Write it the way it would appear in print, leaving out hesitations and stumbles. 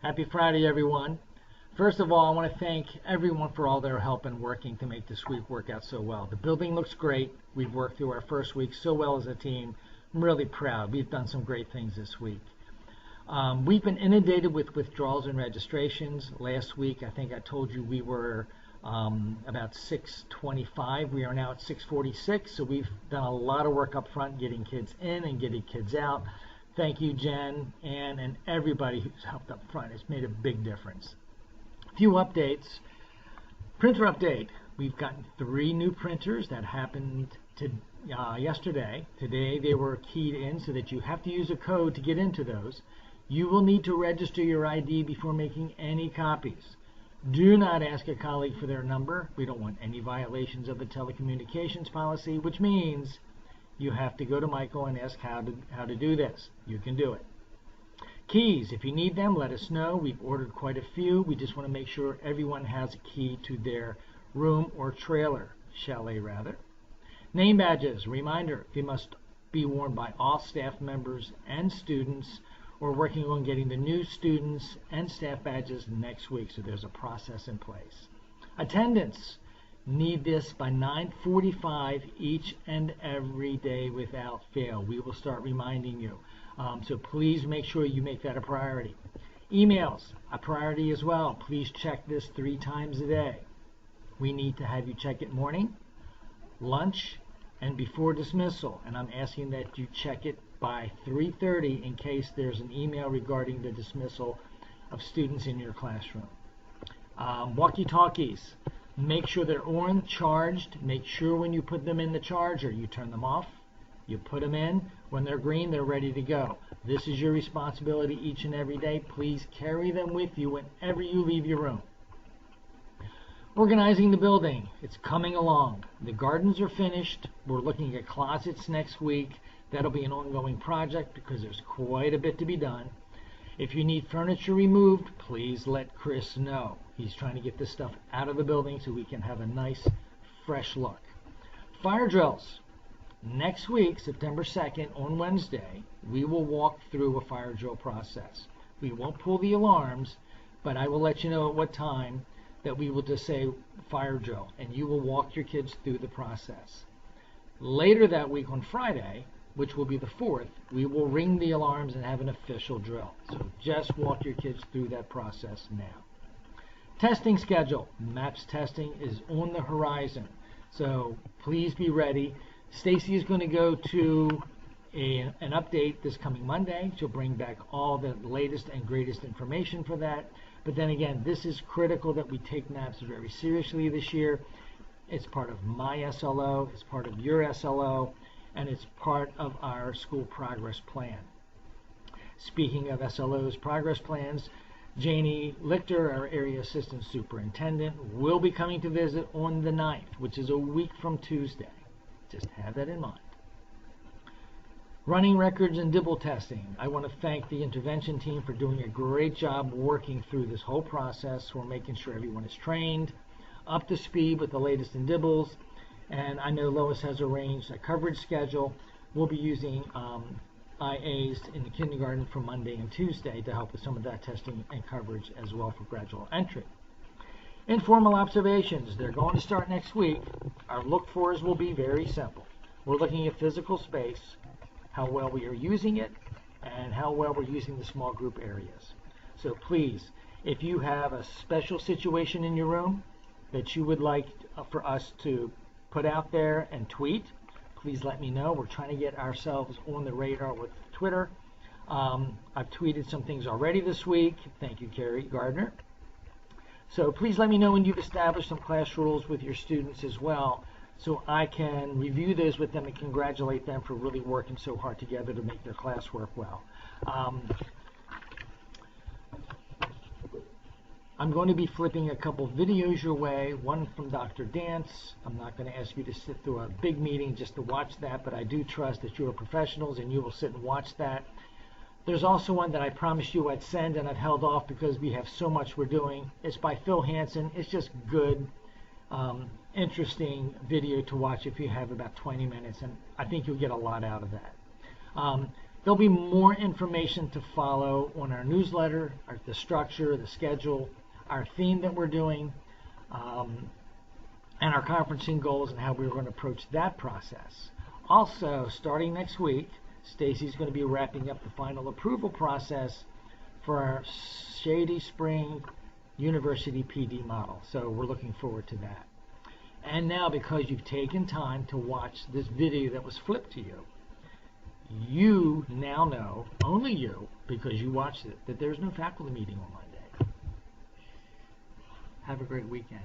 Happy Friday, everyone. First of all, I want to thank everyone for all their help in working to make this week work out so well. The building looks great. We've worked through our first week so well as a team. I'm really proud. We've done some great things this week. We've been inundated with withdrawals and registrations. Last week, I think I told you we were about 625. We are now at 646, so we've done a lot of work up front getting kids in and getting kids out. Thank you, Jen, Ann, and everybody who's helped up front. It's made a big difference. A few updates. Printer update. We've gotten 3 new printers that happened yesterday. Today they were keyed in so that you have to use a code to get into those. You will need to register your ID before making any copies. Do not ask a colleague for their number. We don't want any violations of the telecommunications policy, which means you have to go to Michael and ask how to do this. You can do it. Keys, if you need them, let us know. We've ordered quite a few. We just want to make sure everyone has a key to their room or trailer, chalet rather. Name badges, reminder, they must be worn by all staff members and students. We're working on getting the new students and staff badges next week, so there's a process in place. Attendance. Need this by 9:45 each and every day without fail. We will start reminding you. So please make sure you make that a priority. Emails, a priority as well. Please check this 3 times a day. We need to have you check it morning, lunch, and before dismissal. And I'm asking that you check it by 3:30 in case there's an email regarding the dismissal of students in your classroom. Walkie-talkies. Make sure they're on, charged. Make sure when you put them in the charger, you turn them off. You put them in. When they're green, they're ready to go. This is your responsibility each and every day. Please carry them with you whenever you leave your room. Organizing the building. It's coming along. The gardens are finished. We're looking at closets next week. That'll be an ongoing project because there's quite a bit to be done. If you need furniture removed, please let Chris know. He's trying to get this stuff out of the building so we can have a nice, fresh look. Fire drills. Next week, September 2nd, on Wednesday, we will walk through a fire drill process. We won't pull the alarms, but I will let you know at what time that we will just say fire drill, and you will walk your kids through the process. Later that week on Friday, which will be the 4th, we will ring the alarms and have an official drill. So just walk your kids through that process now. Testing schedule. MAPS testing is on the horizon. So please be ready. Stacy is going to go to an update this coming Monday. She'll bring back all the latest and greatest information for that. But then again, this is critical that we take MAPS very seriously this year. It's part of my SLO, it's part of your SLO, and it's part of our school progress plan. Speaking of SLO's progress plans, Janie Lichter, our area assistant superintendent, will be coming to visit on the 9th, which is a week from Tuesday. Just have that in mind. Running records and DIBEL testing. I want to thank the intervention team for doing a great job working through this whole process. We're making sure everyone is trained, up to speed with the latest in DIBELs. And I know Lois has arranged a coverage schedule. We'll be using IAs in the kindergarten for Monday and Tuesday to help with some of that testing and coverage as well for gradual entry. Informal observations. They're going to start next week. Our look-fors will be very simple. We're looking at physical space, how well we are using it, and how well we're using the small group areas. So please, if you have a special situation in your room that you would like for us to put out there and tweet, please let me know. We're trying to get ourselves on the radar with Twitter. I've tweeted some things already this week. Thank you, Carrie Gardner. So please let me know when you've established some class rules with your students as well, so I can review those with them and congratulate them for really working so hard together to make their class work well. I'm going to be flipping a couple videos your way, one from Dr. Dance. I'm not going to ask you to sit through a big meeting just to watch that, but I do trust that you are professionals and you will sit and watch that. There's also one that I promised you I'd send and I've held off because we have so much we're doing. It's by Phil Hansen. It's just good, interesting video to watch if you have about 20 minutes, and I think you'll get a lot out of that. There'll be more information to follow on our newsletter, the structure, the schedule, our theme that we're doing, and our conferencing goals and how we're going to approach that process. Also, starting next week, Stacy's going to be wrapping up the final approval process for our Shady Spring University PD model. So we're looking forward to that. And now, because you've taken time to watch this video that was flipped to you, you now know, only you, because you watched it, that there's no faculty meeting on Monday. Have a great weekend.